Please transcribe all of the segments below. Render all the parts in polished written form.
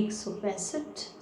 165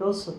200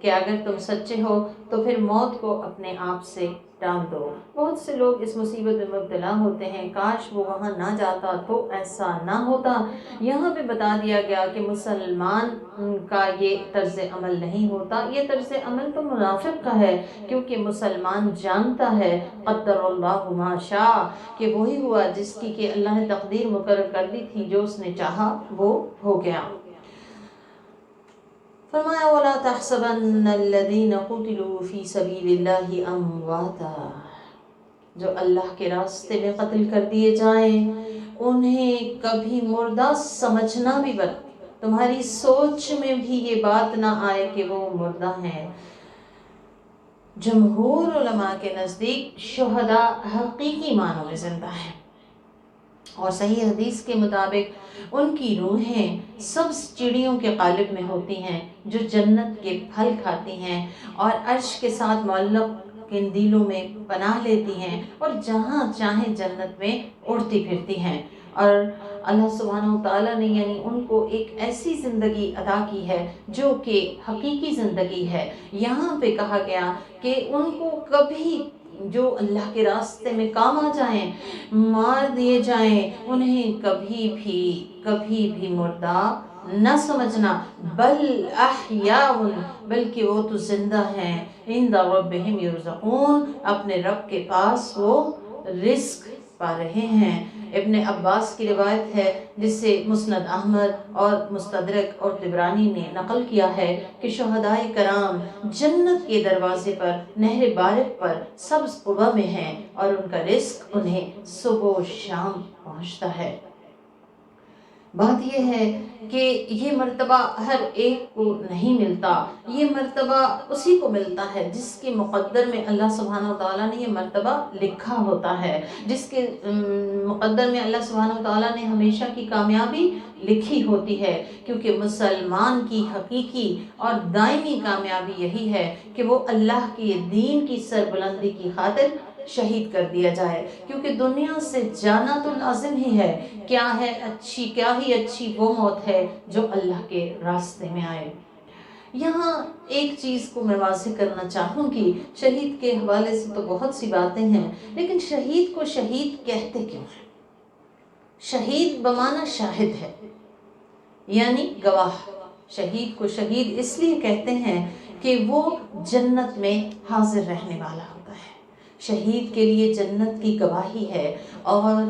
کہ اگر تم سچے ہو تو پھر موت کو اپنے آپ سے ٹال دو۔ بہت سے لوگ اس مصیبت میں مبتلا ہوتے ہیں، کاش وہ وہاں نہ جاتا تو ایسا نہ ہوتا۔ یہاں پہ بتا دیا گیا کہ مسلمان کا یہ طرز عمل نہیں ہوتا، یہ طرز عمل تو منافق کا ہے، کیونکہ مسلمان جانتا ہے قدر اللہ ما شاء کہ وہی ہوا جس کی کہ اللہ نے تقدیر مقرر کر دی تھی، جو اس نے چاہا وہ ہو گیا۔ فرمایا وَلَا تَحْسَبَنَّ الَّذِينَ قُتِلُوا فِي سَبِيلِ اللَّهِ أَمْوَاتًا، جو اللہ کے راستے میں قتل کر دیے جائیں انہیں کبھی مردہ سمجھنا بھی بد، تمہاری سوچ میں بھی یہ بات نہ آئے کہ وہ مردہ ہیں۔ جمہور علماء کے نزدیک شہداء حقیقی معنوں میں زندہ ہیں، اور صحیح حدیث کے مطابق ان کی روحیں سبز چڑیوں کے قالب میں ہوتی ہیں جو جنت کے پھل کھاتی ہیں اور عرش کے ساتھ معلق قندیلوں میں پناہ لیتی ہیں اور جہاں چاہیں جنت میں اڑتی پھرتی ہیں۔ اور اللہ سبحانہ وتعالیٰ نے یعنی ان کو ایک ایسی زندگی عطا کی ہے جو کہ حقیقی زندگی ہے۔ یہاں پہ کہا گیا کہ ان کو کبھی جو اللہ کے راستے میں کام آ جائیں، مار دیے جائیں، انہیں کبھی بھی مردہ نہ سمجھنا، بل احیاء، بلکہ وہ تو زندہ ہیں، عند ربہم یرزقون، اپنے رب کے پاس وہ رزق پا رہے ہیں۔ ابن عباس کی روایت ہے جسے مسند احمد اور مستدرک اور طبرانی نے نقل کیا ہے کہ شہداء کرام جنت کے دروازے پر نہر بارق پر سبز قبا میں ہیں اور ان کا رزق انہیں صبح و شام پہنچتا ہے۔ بات یہ ہے کہ یہ مرتبہ ہر ایک کو نہیں ملتا، یہ مرتبہ اسی کو ملتا ہے جس کے مقدر میں اللہ سبحانہ وتعالیٰ نے یہ مرتبہ لکھا ہوتا ہے، جس کے مقدر میں اللہ سبحانہ وتعالیٰ نے ہمیشہ کی کامیابی لکھی ہوتی ہے، کیونکہ مسلمان کی حقیقی اور دائمی کامیابی یہی ہے کہ وہ اللہ کے دین کی سربلندی کی خاطر شہید کر دیا جائے، کیونکہ دنیا سے جانا تو لازم ہی ہے۔ کیا ہی اچھی وہ موت ہے جو اللہ کے راستے میں آئے۔ یہاں ایک چیز کو میں واضح کرنا چاہوں گی، شہید کے حوالے سے تو بہت سی باتیں ہیں، لیکن شہید کو شہید کہتے کیوں ہیں؟ شہید بمعنی شاہد ہے، یعنی گواہ۔ شہید کو شہید اس لیے کہتے ہیں کہ وہ جنت میں حاضر رہنے والا ہوتا ہے، شہید کے لیے جنت کی گواہی ہے، اور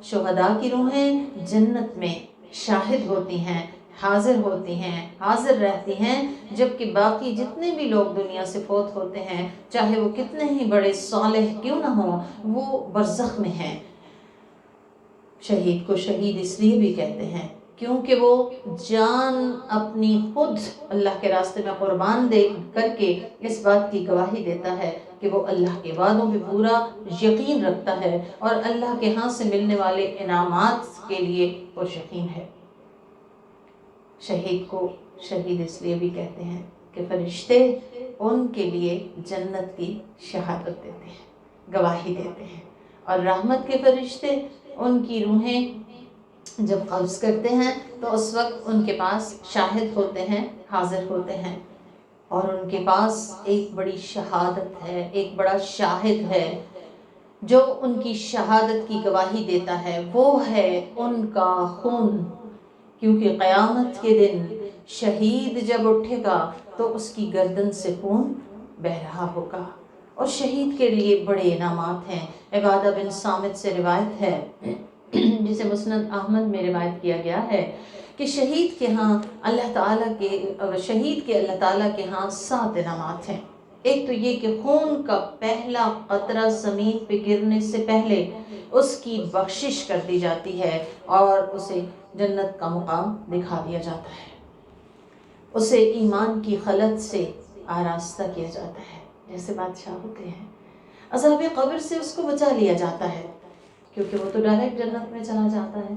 شہداء کی روحیں جنت میں شاہد ہوتی ہیں، حاضر ہوتی ہیں، حاضر رہتی ہیں، جبکہ باقی جتنے بھی لوگ دنیا سے فوت ہوتے ہیں، چاہے وہ کتنے ہی بڑے صالح کیوں نہ ہوں، وہ برزخ میں ہیں۔ شہید کو شہید اس لیے بھی کہتے ہیں کیونکہ وہ جان اپنی خود اللہ کے راستے میں قربان دے کر کے اس بات کی گواہی دیتا ہے کہ وہ اللہ کے وعدوں پہ پورا یقین رکھتا ہے اور اللہ کے ہاں سے ملنے والے انعامات کے لیے وہ یقین ہے۔ شہید کو شہید اس لیے بھی کہتے ہیں کہ فرشتے ان کے لیے جنت کی شہادت دیتے ہیں، گواہی دیتے ہیں، اور رحمت کے فرشتے ان کی روحیں جب قبض کرتے ہیں تو اس وقت ان کے پاس شاہد ہوتے ہیں، حاضر ہوتے ہیں، اور ان کے پاس ایک بڑی شہادت ہے، ایک بڑا شاہد ہے جو ان کی شہادت کی گواہی دیتا ہے، وہ ہے ان کا خون، کیونکہ قیامت کے دن شہید جب اٹھے گا تو اس کی گردن سے خون بہہ رہا ہوگا، اور شہید کے لیے بڑے انعامات ہیں۔ عبادہ بن صامت سے روایت ہے جسے مسند احمد میں روایت کیا گیا ہے کہ شہید کے ہاں اللہ تعالیٰ کے ہاں 7 انعامات ہیں۔ ایک تو یہ کہ خون کا پہلا قطرہ زمین پہ گرنے سے پہلے اس کی بخشش کر دی جاتی ہے اور اسے جنت کا مقام دکھا دیا جاتا ہے، اسے ایمان کی خلط سے آراستہ کیا جاتا ہے، جیسے بادشاہ ہوتے ہیں۔ عذاب قبر سے اس کو بچا لیا جاتا ہے کیونکہ وہ تو ڈائریکٹ جنت میں چلا جاتا ہے،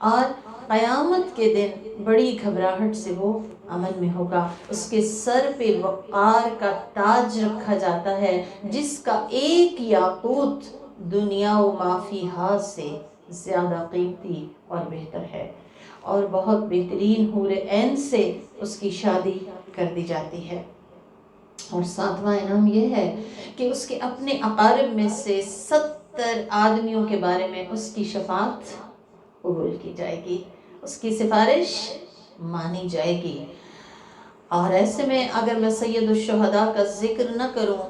اور قیامت کے دن بڑی گھبراہٹ سے وہ امن میں ہوگا۔ اس کے سر پہ وقار کا تاج رکھا جاتا ہے جس کا ایک یاقوت دنیا و ما فیہا سے زیادہ قیمتی اور بہتر ہے، اور بہت بہترین حور عین سے اس کی شادی کر دی جاتی ہے۔ اور 7واں انعام یہ ہے کہ اس کے اپنے اقارب میں سے 70 آدمیوں کے بارے میں اس کی شفاعت قبول کی جائے گی، اس کی سفارش مانی جائے گی۔ اور ایسے میں اگر میں سید الشہداء کا ذکر نہ کروں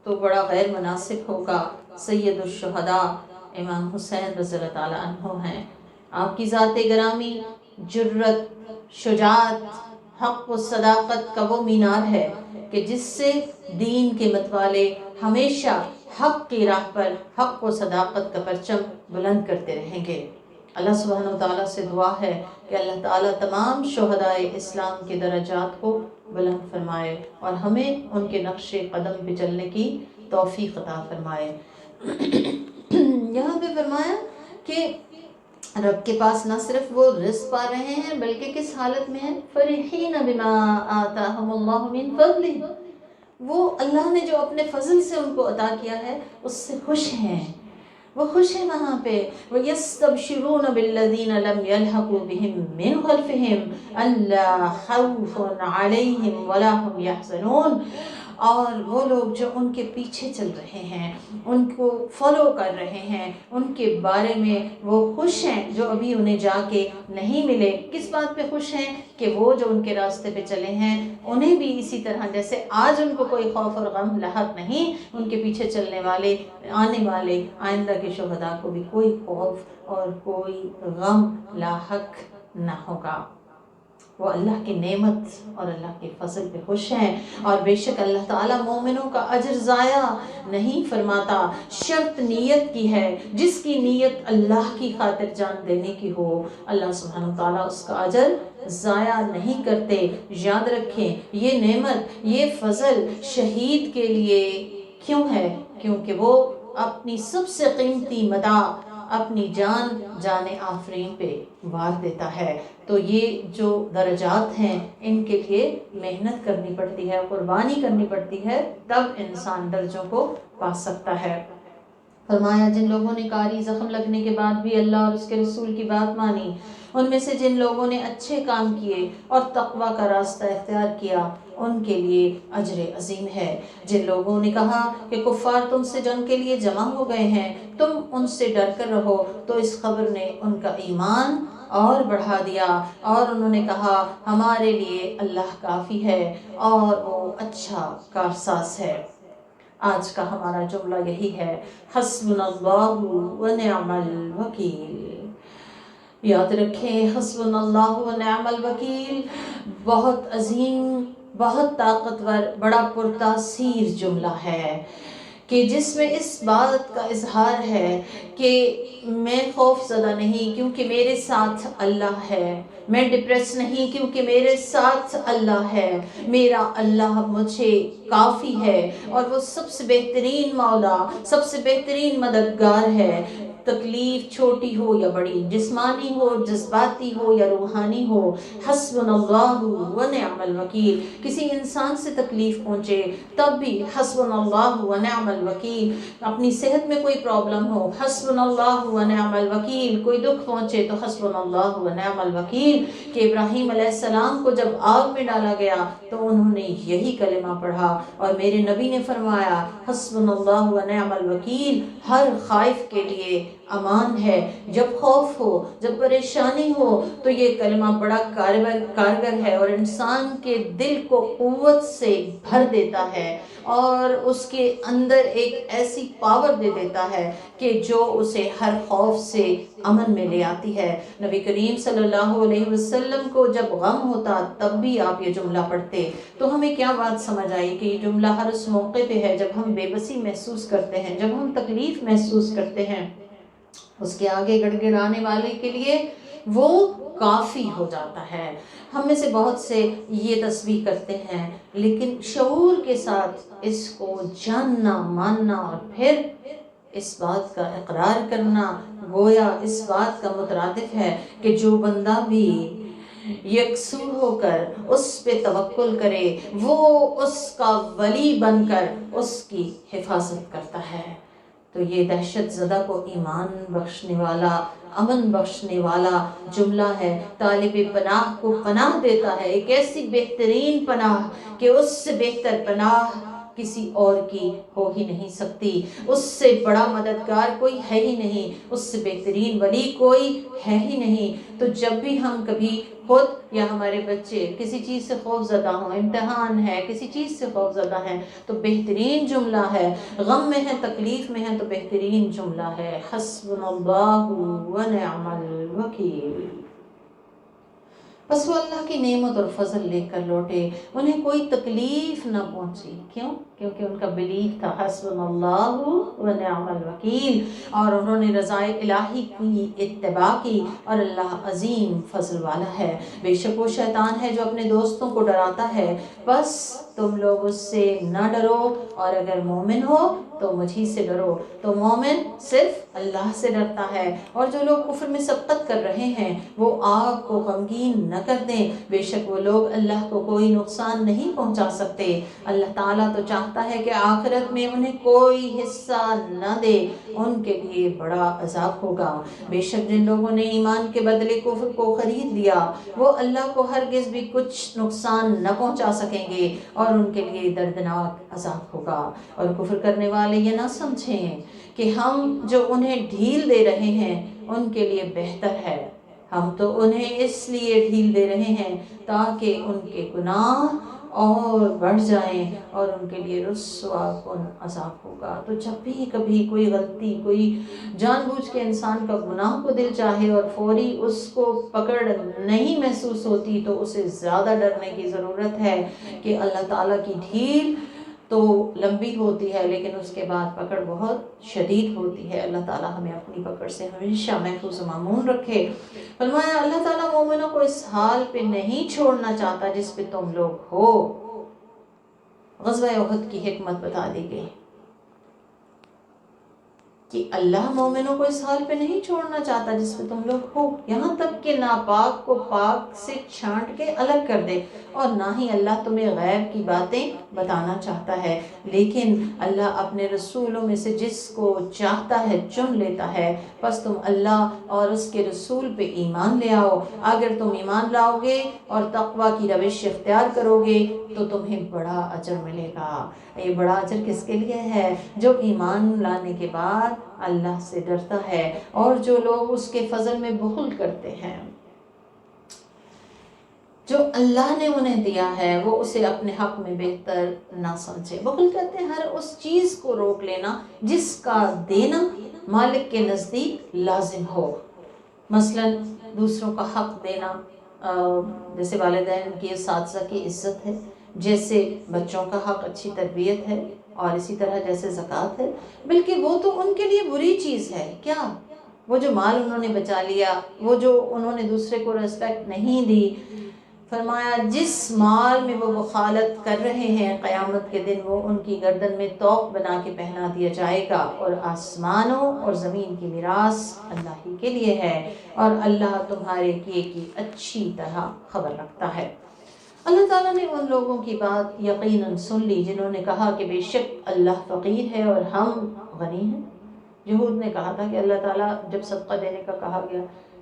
تو بڑا غیر مناسب ہوگا۔ سید الشہداء امام حسین رضی اللہ تعالیٰ عنہ ہیں۔ آپ کی ذات گرامی جرت، شجاعت، حق و صداقت کا وہ مینار ہے کہ جس سے دین کے متوالے ہمیشہ حق کی راہ پر حق و صداقت کا پرچم بلند کرتے رہیں گے۔ اللہ سبحانہ و تعالیٰ سے دعا ہے کہ اللہ تعالیٰ تمام شہداء اسلام کے درجات کو بلند فرمائے اور ہمیں ان کے نقش قدم پہ چلنے کی توفیق عطا فرمائے۔ یہاں پہ فرمایا کہ رب کے پاس نہ صرف وہ رزق پا رہے ہیں بلکہ کس حالت میں ہیں؟ فرحین بما آتاہم اللہ من فضلہ، وہ اللہ نے جو اپنے فضل سے ان کو عطا کیا ہے اس سے خوش ہیں، وہ خوش ہیں وہاں پہ۔ وَيَسْتَبْشِرُونَ بِالَّذِينَ لَمْ يَلْحَقُوا بِهِم مِّنْ خَلْفِهِمْ أَلَّا خَوْفٌ عَلَيْهِمْ وَلَا هُمْ يَحْزَنُونَ، اور وہ لوگ جو ان کے پیچھے چل رہے ہیں، ان کو فالو کر رہے ہیں، ان کے بارے میں وہ خوش ہیں جو ابھی انہیں جا کے نہیں ملے۔ کس بات پہ خوش ہیں؟ کہ وہ جو ان کے راستے پہ چلے ہیں انہیں بھی اسی طرح جیسے آج ان کو کوئی خوف اور غم لاحق نہیں، ان کے پیچھے چلنے والے آنے والے آئندہ کے شہداء کو بھی کوئی خوف اور کوئی غم لاحق نہ ہوگا۔ وہ اللہ کی نعمت اور اللہ کے فضل پہ خوش ہیں، اور بے شک اللہ تعالیٰ مومنوں کا اجر ضائع نہیں فرماتا۔ شرط نیت کی ہے، جس کی نیت اللہ کی خاطر جان دینے کی ہو اللہ سبحانہ وتعالیٰ اس کا اجر ضائع نہیں کرتے۔ یاد رکھیں یہ نعمت، یہ فضل شہید کے لیے کیوں ہے؟ کیونکہ وہ اپنی سب سے قیمتی متاع اپنی جان آفرین پہ وار دیتا ہے۔ تو یہ جو درجات ہیں ان کے لیے محنت کرنی پڑتی ہے، قربانی کرنی پڑتی ہے، تب انسان درجوں کو پا سکتا ہے۔ فرمایا جن لوگوں نے کاری زخم لگنے کے بعد بھی اللہ اور اس کے رسول کی بات مانی، ان میں سے جن لوگوں نے اچھے کام کیے اور تقوی کا راستہ اختیار کیا ان کے لیے اجر عظیم ہے۔ جن لوگوں نے کہا کہ کفار تم سے جنگ کے لیے جمع ہو گئے ہیں، تم ان سے ڈر کر رہو، تو اس خبر نے ان کا ایمان اور بڑھا دیا، اور انہوں نے کہا ہمارے لیے اللہ کافی ہے اور وہ اچھا کارساز ہے۔ آج کا ہمارا جملہ یہی ہے، حسبنا اللہ و نعم الوکیل۔ یاد رکھیں حسبنا اللہ و نعم الوکیل بہت عظیم، بہت طاقتور، بڑا پرتاثیر جملہ ہے کہ جس میں اس بات کا اظہار ہے کہ میں خوف زدہ نہیں کیونکہ میرے ساتھ اللہ ہے، میں ڈپریس نہیں کیونکہ میرے ساتھ اللہ ہے، میرا اللہ مجھے کافی ہے اور وہ سب سے بہترین مولا، سب سے بہترین مددگار ہے۔ تکلیف چھوٹی ہو یا بڑی، جسمانی ہو، جذباتی ہو یا روحانی ہو، حسبنا اللہ و نعم الوکیل۔ کسی انسان سے تکلیف پہنچے تب بھی حسبنا اللہ و نعم الوکیل۔ اپنی صحت میں کوئی پرابلم ہو، حسبنا اللہ و نعم الوکیل۔ کوئی دکھ پہنچے تو حسبنا اللہ و نعم الوکیل۔ کہ ابراہیم علیہ السلام کو جب آگ میں ڈالا گیا تو انہوں نے یہی کلمہ پڑھا، اور میرے نبی نے فرمایا حسبنا اللہ و نعم الوکیل ہر خائف کے لیے امان ہے۔ جب خوف ہو، جب پریشانی ہو تو یہ کلمہ بڑا کارگر ہے اور انسان کے دل کو قوت سے بھر دیتا ہے اور اس کے اندر ایک ایسی پاور دے دیتا ہے کہ جو اسے ہر خوف سے امن میں لے آتی ہے۔ نبی کریم صلی اللہ علیہ وسلم کو جب غم ہوتا تب بھی آپ یہ جملہ پڑھتے، تو ہمیں کیا بات سمجھ آئی کہ یہ جملہ ہر اس موقع پہ ہے جب ہم بے بسی محسوس کرتے ہیں، جب ہم تکلیف محسوس کرتے ہیں، اس کے آگے گڑ گڑانے والے کے لیے وہ کافی ہو جاتا ہے۔ ہم میں سے بہت سے یہ تسبیح کرتے ہیں لیکن شعور کے ساتھ اس کو جاننا، ماننا اور پھر اس بات کا اقرار کرنا گویا اس بات کا مترادف ہے کہ جو بندہ بھی یکسو ہو کر اس پہ توکل کرے وہ اس کا ولی بن کر اس کی حفاظت کرتا ہے۔ تو یہ دہشت زدہ کو ایمان بخشنے والا، امن بخشنے والا جملہ ہے۔ طالب پناہ کو پناہ دیتا ہے، ایک ایسی بہترین پناہ کہ اس سے بہتر پناہ کسی اور کی ہو ہی نہیں سکتی، اس سے بڑا مددگار کوئی ہے ہی نہیں، اس سے بہترین ولی کوئی ہے ہی نہیں۔ تو جب بھی ہم کبھی خود یا ہمارے بچے کسی چیز سے خوف زدہ ہوں، امتحان ہے، کسی چیز سے خوف زدہ ہیں، تو بہترین جملہ ہے، غم میں ہے، تکلیف میں ہے، تو بہترین جملہ ہے حسبنا اللہ ونعم الوکیل۔ بس وہ اللہ کی نعمت اور فضل لے کر لوٹے، انہیں کوئی تکلیف نہ پہنچی۔ کیوں؟ کیونکہ ان کا بلیف تھا حسبنا اللہ ونعم الوکیل، اور انہوں نے رضائے الہی کی اتباع کی، اور اللہ عظیم فضل والا ہے۔ بے شک وہ شیطان ہے جو اپنے دوستوں کو ڈراتا ہے، بس تم لوگ اس سے نہ ڈرو، اور اگر مومن ہو تو مجھی سے ڈرو۔ تو مومن صرف اللہ سے ڈرتا ہے، اور جو لوگ کفر میں سبقت کر رہے ہیں وہ آپ کو غمگین نہ کر دیں، بے شک وہ لوگ اللہ کو کوئی نقصان نہیں پہنچا سکتے۔ اللہ تعالیٰ تو چاہتا ہے کہ آخرت میں انہیں کوئی حصہ نہ دے، ان کے لیے بڑا عذاب ہوگا۔ بے شک جن لوگوں نے ایمان کے بدلے کفر کو خرید لیا، وہ اللہ کو ہرگز بھی کچھ نقصان نہ پہنچا سکیں گے، اور ان کے لیے دردناک عذاب ہوگا۔ اور کفر کرنے والے یہ نہ سمجھیں کہ ہم جو انہیں ڈھیل دے رہے ہیں ان کے لیے بہتر ہے، ہم تو انہیں اس لیے ڈھیل دے رہے ہیں تاکہ ان کے گناہ اور بڑھ جائیں، اور ان کے لیے رسوا کن عذاب ہوگا۔ تو جب بھی کبھی کوئی غلطی، کوئی جان بوجھ کے انسان کا گناہ کو دل چاہے اور فوری اس کو پکڑ نہیں محسوس ہوتی، تو اسے زیادہ ڈرنے کی ضرورت ہے کہ اللہ تعالیٰ کی ڈھیل تو لمبی ہوتی ہے لیکن اس کے بعد پکڑ بہت شدید ہوتی ہے۔ اللہ تعالیٰ ہمیں اپنی پکڑ سے ہمیشہ محفوظ و مامون رکھے۔ فرمایا اللہ تعالیٰ مومنوں کو اس حال پہ نہیں چھوڑنا چاہتا جس پہ تم لوگ ہو۔ غزوہ احد کی حکمت بتا دی گئی کہ اللہ مومنوں کو اس حال پہ نہیں چھوڑنا چاہتا جس پہ تم لوگ ہو، یہاں تک کہ ناپاک کو پاک سے چھانٹ کے الگ کر دے، اور نہ ہی اللہ تمہیں غیب کی باتیں بتانا چاہتا ہے، لیکن اللہ اپنے رسولوں میں سے جس کو چاہتا ہے چن لیتا ہے۔ پس تم اللہ اور اس کے رسول پہ ایمان لے آؤ۔ اگر تم ایمان لاؤ گے اور تقوی کی روش اختیار کرو گے تو تمہیں بڑا اجر ملے گا۔ یہ بڑا اجر کس کے لیے ہے؟ جو ایمان لانے کے بعد اللہ سے ڈرتا ہے، اور جو لوگ اس کے فضل میں بخل کرتے ہیں، جو اللہ نے انہیں دیا ہے وہ اسے اپنے حق میں بہتر نہ سمجھے۔ بخل کرتے ہیں ہر اس چیز کو روک لینا جس کا دینا مالک کے نزدیک لازم ہو۔ مثلا دوسروں کا حق دینا، جیسے والدین کی، اساتذہ کی عزت ہے، جیسے بچوں کا حق اچھی تربیت ہے، اور اسی طرح جیسے زکوٰۃ ہے، بلکہ وہ تو ان کے لیے بری چیز ہے۔ کیا؟ وہ جو مال انہوں نے بچا لیا، وہ جو انہوں نے دوسرے کو ریسپیکٹ نہیں دی، فرمایا جس مال میں وہ بخالت کر رہے ہیں قیامت کے دن وہ ان کی گردن میں توق بنا کے پہنا دیا جائے گا، اور آسمانوں اور زمین کی میراث اللہ ہی کے لیے ہے، اور اللہ تمہارے کیے کی اچھی طرح خبر رکھتا ہے۔ اللہ تعالیٰ نے ان لوگوں کی بات یقیناً سن لی جنہوں نے کہا کہ بے شک اللہ فقیر ہے اور ہم غنی ہیں۔ یہود نے کہا تھا کہ اللہ تعالیٰ جب صدقہ دینے کا کہا گیا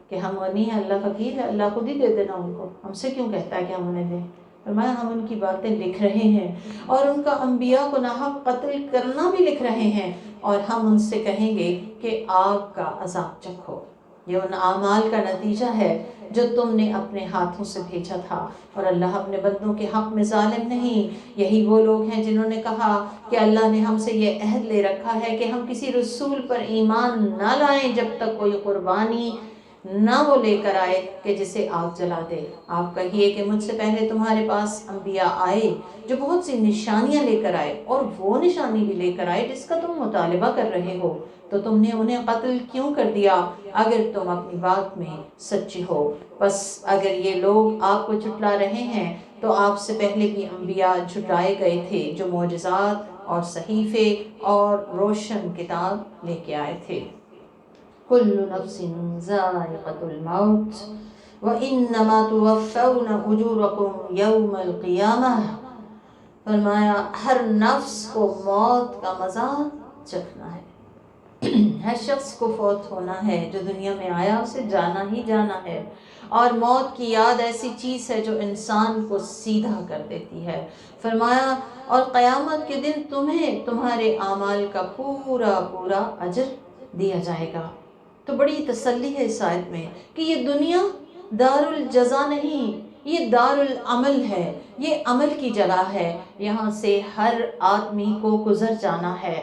کہ ہم غنی ہیں، اللہ فقیر ہے، اللہ خود ہی دے دینا ان کو، ہم سے کیوں کہتا ہے کہ ہم انہیں دیں؟ فرمایا ہم ان کی باتیں لکھ رہے ہیں، اور ان کا انبیاء کو ناحق قتل کرنا بھی لکھ رہے ہیں، اور ہم ان سے کہیں گے کہ آگ کا عذاب چکھو۔ یہ ان اعمال کا نتیجہ ہے جو تم نے اپنے ہاتھوں سے بھیجا تھا، اور اللہ اپنے بندوں کے حق میں ظالم نہیں۔ یہی وہ لوگ ہیں جنہوں نے کہا کہ اللہ نے ہم سے یہ عہد لے رکھا ہے کہ ہم کسی رسول پر ایمان نہ لائیں جب تک کوئی قربانی نہ وہ لے کر آئے کہ جسے آگ جلا دے۔ آپ کہیے کہ مجھ سے پہلے تمہارے پاس انبیاء آئے جو بہت سی نشانیاں لے کر آئے، اور وہ نشانی بھی لے کر آئے جس کا تم مطالبہ کر رہے ہو، تو تم نے انہیں قتل کیوں کر دیا اگر تم اپنی بات میں سچے ہو؟ بس اگر یہ لوگ آپ کو جھٹلا رہے ہیں تو آپ سے پہلے بھی انبیاء جھٹلائے گئے تھے جو معجزات اور صحیفے اور روشن کتاب لے کے آئے تھے۔ کل نفس ذائقۃ الموت وانما توفون اجورکم یوم القیامہ۔ فرمایا ہر نفس کو موت کا مزہ چکھنا ہے، ہر شخص کو فوت ہونا ہے، جو دنیا میں آیا اسے جانا ہی جانا ہے، اور موت کی یاد ایسی چیز ہے جو انسان کو سیدھا کر دیتی ہے۔ فرمایا اور قیامت کے دن تمہیں تمہارے اعمال کا پورا پورا اجر دیا جائے گا۔ تو بڑی تسلی ہے اس آیت میں کہ یہ دنیا دار الجزا نہیں، یہ دار العمل ہے، یہ عمل کی جگہ ہے، یہاں سے ہر آدمی کو گزر جانا ہے۔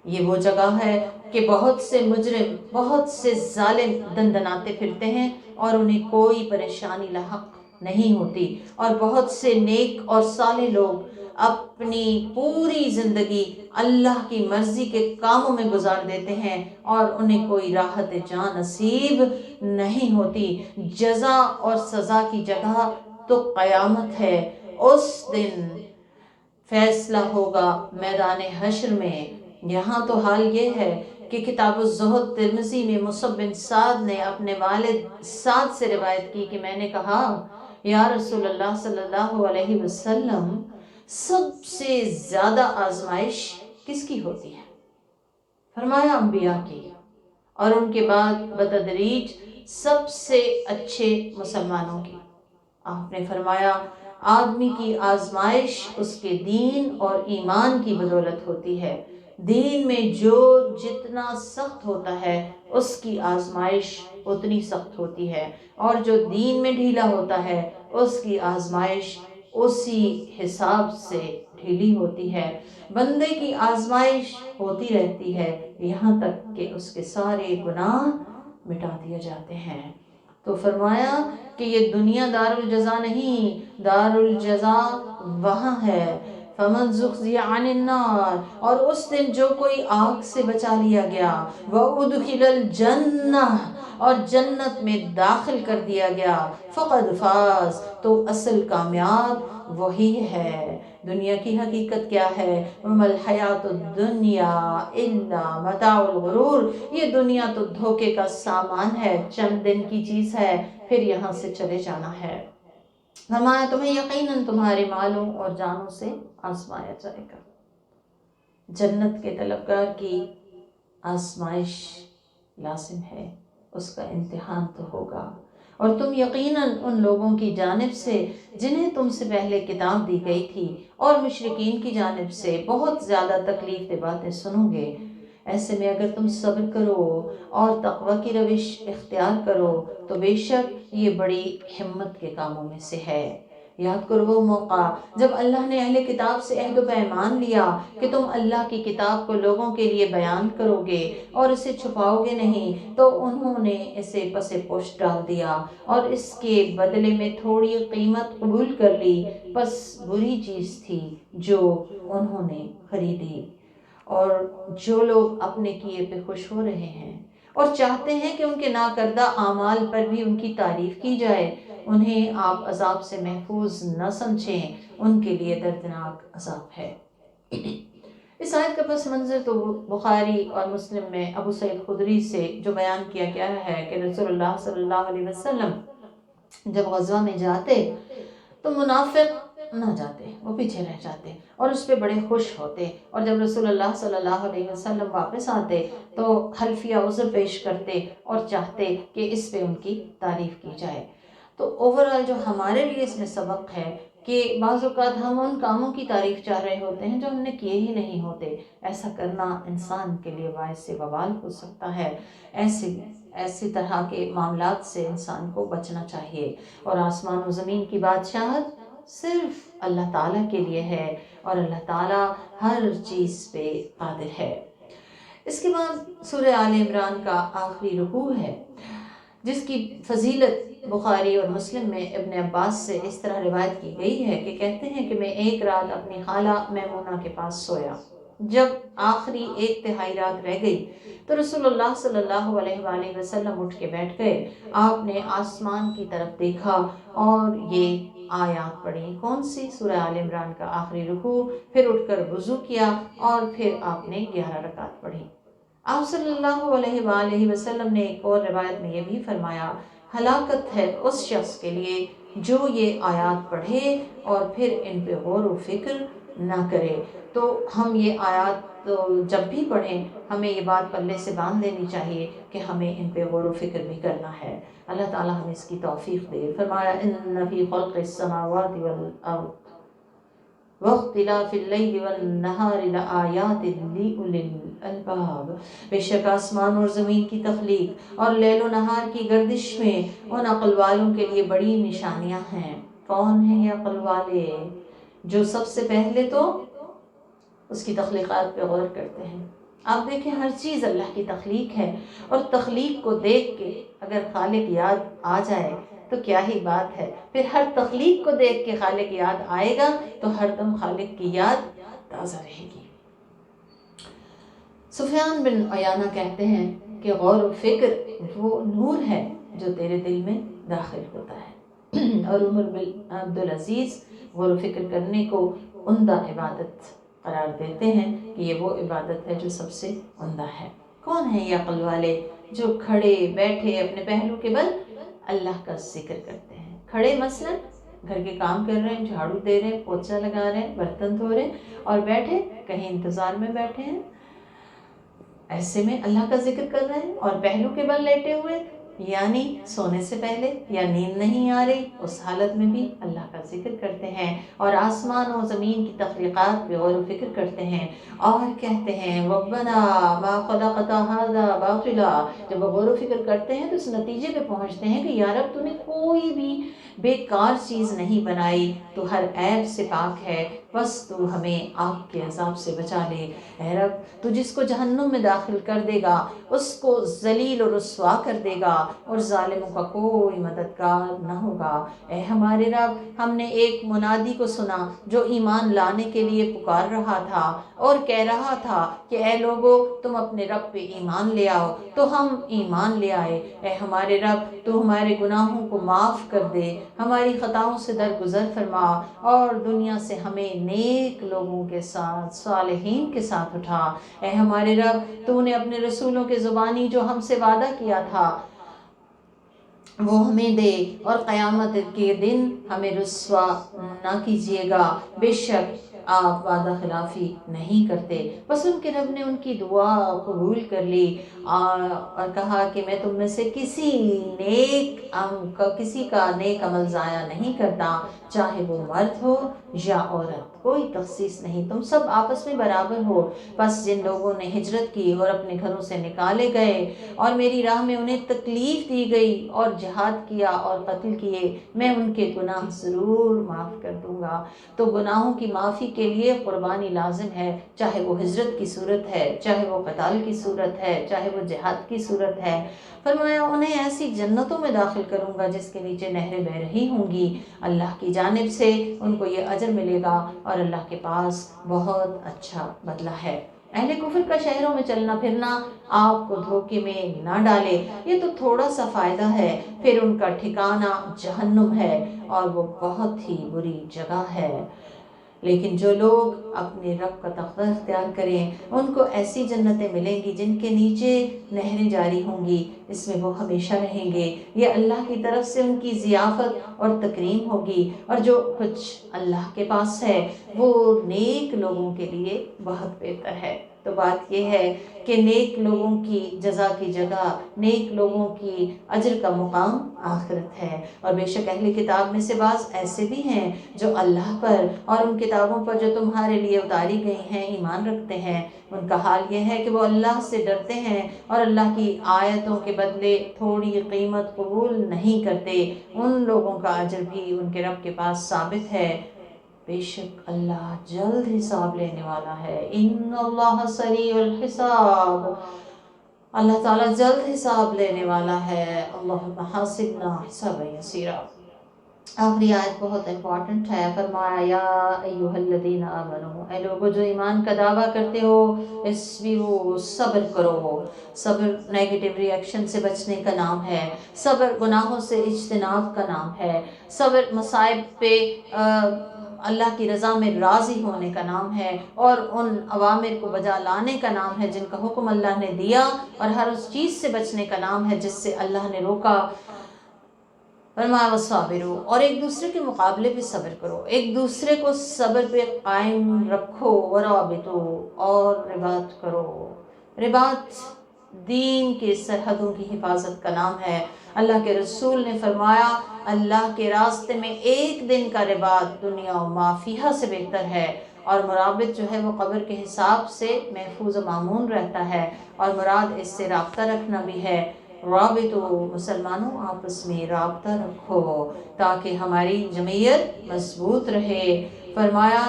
یہ وہ جگہ ہے کہ بہت سے مجرم، بہت سے ظالم دندناتے پھرتے ہیں اور انہیں کوئی پریشانی لاحق نہیں ہوتی، اور بہت سے نیک اور صالح لوگ اپنی پوری زندگی اللہ کی مرضی کے کاموں میں گزار دیتے ہیں اور انہیں کوئی راحت جان نصیب نہیں ہوتی۔ جزا اور سزا کی جگہ تو قیامت ہے، اس دن فیصلہ ہوگا میدان حشر میں۔ یہاں تو حال یہ ہے کہ کتاب الزہد ترمذی میں مصعب بن سعد نے اپنے والد سعد سے روایت کی کہ میں نے کہا یا رسول اللہ صلی اللہ علیہ وسلم، سب سے زیادہ آزمائش کس کی ہوتی ہے؟ فرمایا انبیاء کی، اور ان کے بعد بتدریج سب سے اچھے مسلمانوں کی۔ آپ نے فرمایا آدمی کی آزمائش اس کے دین اور ایمان کی بدولت ہوتی ہے۔ دین میں جو جتنا سخت ہوتا ہے اس کی آزمائش اتنی سخت ہوتی ہے، اور جو دین میں ڈھیلا ہوتا ہے اس کی آزمائش اسی حساب سے ڈھیلی ہوتی ہے۔ بندے کی آزمائش ہوتی رہتی ہے یہاں تک کہ اس کے سارے گناہ مٹا دیے جاتے ہیں۔ تو فرمایا کہ یہ دنیا دار الجزا نہیں، دار الجزا وہاں ہے۔ فَمَنْ زُحْزِحَ عَنِ النَّارِ، اور اس دن جو کوئی آگ سے بچا لیا گیا، وَأُدْخِلَ الْجَنَّةَ، اور جنت میں داخل کر دیا گیا، فَقَدْ فَازَ، تو اصل کامیاب وہی ہے۔ دنیا کی حقیقت کیا ہے؟ وَمَا الْحَيَاةُ الدُّنْيَا إِلَّا مَتَاعُ الْغُرُورِ، یہ دنیا تو دھوکے کا سامان ہے، چند دن کی چیز ہے، پھر یہاں سے چلے جانا ہے۔ فرمایا تمہیں یقیناً تمہارے مالوں اور جانوں سے آزمایا جائے گا۔ جنت کے طلبگار کی آزمائش لازم ہے، اس کا امتحان تو ہوگا، اور تم یقیناً ان لوگوں کی جانب سے جنہیں تم سے پہلے کتاب دی گئی تھی اور مشرکین کی جانب سے بہت زیادہ تکلیف دہ باتیں سنو گے۔ ایسے میں اگر تم صبر کرو اور تقوی کی روش اختیار کرو تو بے شک یہ بڑی ہمت کے کاموں میں سے ہے۔ یاد کرو وہ موقع جب اللہ نے اہل کتاب سے عہد و پیمان لیا کہ تم اللہ کی کتاب کو لوگوں کے لیے بیان کرو گے اور اسے چھپاؤ گے نہیں، تو انہوں نے اسے پس پشت ڈال دیا اور اس کے بدلے میں تھوڑی قیمت قبول کر لی، بس بری چیز تھی جو انہوں نے خریدی۔ اور جو لوگ اپنے کیے پہ خوش ہو رہے ہیں اور چاہتے ہیں کہ ان کے ناکردہ اعمال پر بھی ان کی تعریف کی جائے، انہیں آپ عذاب سے محفوظ نہ سمجھیں، ان کے لیے دردناک عذاب ہے۔ اس آیت کا پس منظر تو بخاری اور مسلم میں ابو سعید خدری سے جو بیان کیا گیا ہے کہ رسول اللہ صلی اللہ علیہ وسلم جب غزوہ میں جاتے تو منافق نہ جاتے، وہ پیچھے رہ جاتے اور اس پہ بڑے خوش ہوتے، اور جب رسول اللہ صلی اللہ علیہ وسلم واپس آتے تو حلفیہ عذر پیش کرتے اور چاہتے کہ اس پہ ان کی تعریف کی جائے۔ تو اوورآل جو ہمارے لیے اس میں سبق ہے کہ بعض اوقات ہم ان کاموں کی تعریف چاہ رہے ہوتے ہیں جو ہم نے کیے ہی نہیں ہوتے۔ ایسا کرنا انسان کے لیے باعث وبال ہو سکتا ہے۔ ایسی طرح کے معاملات سے انسان کو بچنا چاہیے، اور آسمان و زمین کی بادشاہت صرف اللہ تعالیٰ کے لیے ہے، اور اللہ تعالیٰ ہر چیز پہ قادر ہے۔ اس کے بعد سورہ آل عمران کا آخری رکوع ہے، جس کی فضیلت بخاری اور مسلم میں ابن عباس سے اس طرح روایت کی گئی ہے کہ کہتے ہیں کہ میں ایک رات اپنی خالہ میمونہ کے پاس سویا۔ جب آخری ایک تہائی رات رہ گئی تو رسول اللہ صلی اللہ علیہ وآلہ وسلم اٹھ کے بیٹھ گئے۔ آپ نے آسمان کی طرف دیکھا اور یہ آیات پڑھی۔ کون سی؟ سورہ آل عمران کا آخری رکوع، پھر اٹھ کر وضو کیا اور پھر آپ نے 11 رکعت پڑھی۔ آپ صلی اللہ علیہ وآلہ وسلم نے ایک اور روایت میں یہ بھی فرمایا، ہلاکت ہے اس شخص کے لیے جو یہ آیات پڑھے اور پھر ان پہ غور و فکر نہ کرے۔ تو ہم یہ آیات جب بھی پڑھیں ہمیں یہ بات پلے سے باندھ لینی چاہیے کہ ہمیں ان پہ غور و فکر بھی کرنا ہے۔ اللہ تعالیٰ ہمیں اس کی توفیق دے۔ فرمایا ان فی خلق السماوات والارض واختلاف اللیل والنہار لآیات لأولی الالباب، بے شک آسمان اور زمین کی تخلیق اور لیل و نہار کی گردش میں ان عقل والوں کے لیے بڑی نشانیاں ہیں۔ کون ہیں یہ عقل والے؟ جو سب سے پہلے تو اس کی تخلیقات پہ غور کرتے ہیں۔ آپ دیکھیں ہر چیز اللہ کی تخلیق ہے، اور تخلیق کو دیکھ کے اگر خالق یاد آ جائے تو کیا ہی بات ہے، پھر ہر تخلیق کو دیکھ کے خالق یاد آئے گا تو ہر دم خالق کی یاد تازہ رہے گی۔ سفیان بن عیانہ کہتے ہیں کہ غور و فکر وہ نور ہے جو تیرے دل میں داخل ہوتا ہے، اور عمر بن عبدالعزیز غور و فکر کرنے کو عمدہ عبادت قرار دیتے ہیں کہ یہ وہ عبادت ہے جو سب سے عمدہ ہے۔ کون ہیں یہ عقل والے؟ جو کھڑے بیٹھے اپنے پہلو کے بل اللہ کا ذکر کرتے ہیں۔ کھڑے مثلا گھر کے کام کر رہے ہیں، جھاڑو دے رہے ہیں، پوچھا لگا رہے ہیں، برتن دھو رہے ہیں، اور بیٹھے کہیں انتظار میں بیٹھے ہیں، ایسے میں اللہ کا ذکر کر رہے ہیں، اور پہلو کے بل لیٹے ہوئے یعنی سونے سے پہلے یا نیند نہیں آ رہی اس حالت میں بھی اللہ کا ذکر کرتے ہیں، اور آسمان و زمین کی تخلیقات پہ غور و فکر کرتے ہیں، اور کہتے ہیں ربنا ما خلقت هذا باطلا۔ جب وہ غور و فکر کرتے ہیں تو اس نتیجے پہ پہنچتے ہیں کہ یا رب تو نے کوئی بھی بیکار چیز نہیں بنائی، تو ہر عیب سے پاک ہے، بس تو ہمیں آگ کے عذاب سے بچا لے۔ اے رب تو جس کو جہنم میں داخل کر دے گا اس کو ذلیل و رسوا کر دے گا، اور ظالموں کا کوئی مددگار نہ ہوگا۔ اے ہمارے رب ہم نے ایک منادی کو سنا جو ایمان لانے کے لیے پکار رہا تھا اور کہہ رہا تھا کہ اے لوگو تم اپنے رب پہ ایمان لے آؤ، تو ہم ایمان لے آئے۔ اے ہمارے رب تو ہمارے گناہوں کو معاف کر دے، ہماری خطاؤں سے درگزر فرما، اور دنیا سے ہمیں نیک لوگوں کے ساتھ صالحین کے ساتھ اٹھا۔ اے ہمارے رب تو نے اپنے رسولوں کے زبانی جو ہم سے وعدہ کیا تھا وہ ہمیں دے، اور قیامت کے دن ہمیں رسوا نہ کیجیے گا، بے شک آپ وعدہ خلافی نہیں کرتے۔ بس ان کے رب نے ان کی دعا قبول کر لی، اور کہا کہ میں تم میں سے کسی کا نیک عمل ضائع نہیں کرتا، چاہے وہ مرد ہو یا عورت، کوئی تخصیص نہیں، تم سب آپس میں برابر ہو۔ بس جن لوگوں نے ہجرت کی اور اپنے گھروں سے نکالے گئے اور میری راہ میں انہیں تکلیف دی گئی اور جہاد کیا اور قتل کیے، میں ان کے گناہ ضرور معاف کر دوں گا۔ تو گناہوں کی معافی کے لیے قربانی لازم ہے، چاہے وہ ہجرت کی صورت ہے، چاہے وہ قتال کی صورت ہے، چاہے وہ جہاد کی صورت ہے۔ فرمایا انہیں ایسی جنتوں میں داخل کروں گا جس کے نیچے نہریں بہہ رہی ہوں گی، اللہ کی جانب سے ان کو یہ اجر ملے گا، اور اللہ کے پاس بہت اچھا بدلہ ہے۔ اہل کفر کا شہروں میں چلنا پھرنا آپ کو دھوکے میں نہ ڈالے، یہ تو تھوڑا سا فائدہ ہے، پھر ان کا ٹھکانہ جہنم ہے، اور وہ بہت ہی بری جگہ ہے۔ لیکن جو لوگ اپنے رب کا تقوی اختیار کریں ان کو ایسی جنتیں ملیں گی جن کے نیچے نہریں جاری ہوں گی، اس میں وہ ہمیشہ رہیں گے، یہ اللہ کی طرف سے ان کی ضیافت اور تکریم ہوگی، اور جو کچھ اللہ کے پاس ہے وہ نیک لوگوں کے لیے بہت بہتر ہے۔ تو بات یہ ہے کہ نیک لوگوں کی جزا کی جگہ، نیک لوگوں کی اجر کا مقام آخرت ہے، اور بے شک اہل کتاب میں سے بعض ایسے بھی ہیں جو اللہ پر اور ان کتابوں پر جو تمہارے لیے اتاری گئی ہیں ایمان رکھتے ہیں، ان کا حال یہ ہے کہ وہ اللہ سے ڈرتے ہیں اور اللہ کی آیتوں کے بدلے تھوڑی قیمت قبول نہیں کرتے، ان لوگوں کا اجر بھی ان کے رب کے پاس ثابت ہے، بے شک اللہ جلد حساب لینے والا ہے۔ ان اللہ سریع الحساب، اللہ تعالیٰ جلد حساب لینے والا ہے۔ اللہم حاسبنا حسابا یسیرا۔ آخری آیت بہت امپورٹنٹ ہے، فرمایا یا ایھا الذین آمنو، اے لوگو جو ایمان کا دعویٰ کرتے ہو، اصبروا صبر کرو۔ صبر نیگیٹو ری ایکشن سے بچنے کا نام ہے، صبر گناہوں سے اجتناب کا نام ہے، صبر مصائب پہ اللہ کی رضا میں راضی ہونے کا نام ہے، اور ان اوامر کو بجا لانے کا نام ہے جن کا حکم اللہ نے دیا، اور ہر اس چیز سے بچنے کا نام ہے جس سے اللہ نے روکا۔ فرمایا وصابرو، اور ایک دوسرے کے مقابلے پہ صبر کرو، ایک دوسرے کو صبر پہ قائم رکھو، ورابطو، اور رباط کرو۔ رباط دین کے سرحدوں کی حفاظت کا نام ہے۔ اللہ کے رسول نے فرمایا اللہ کے راستے میں ایک دن کا رباط دنیا و ما فیہا سے بہتر ہے، اور مرابط جو ہے وہ قبر کے حساب سے محفوظ و معمون رہتا ہے، اور مراد اس سے رابطہ رکھنا بھی ہے۔ رابطو، مسلمانوں آپس میں رابطہ رکھو تاکہ ہماری جمعیت مضبوط رہے۔ فرمایا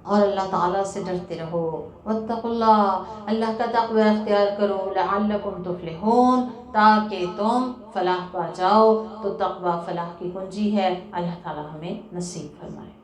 اور اللہ تعالیٰ سے ڈرتے رہو، واتقوا اللہ، اللہ کا تقوی اختیار کرو، لعلکم تفلحون، تاکہ تم فلاح پا جاؤ۔ تو تقوی فلاح کی کنجی ہے، اللہ تعالیٰ ہمیں نصیب فرمائے۔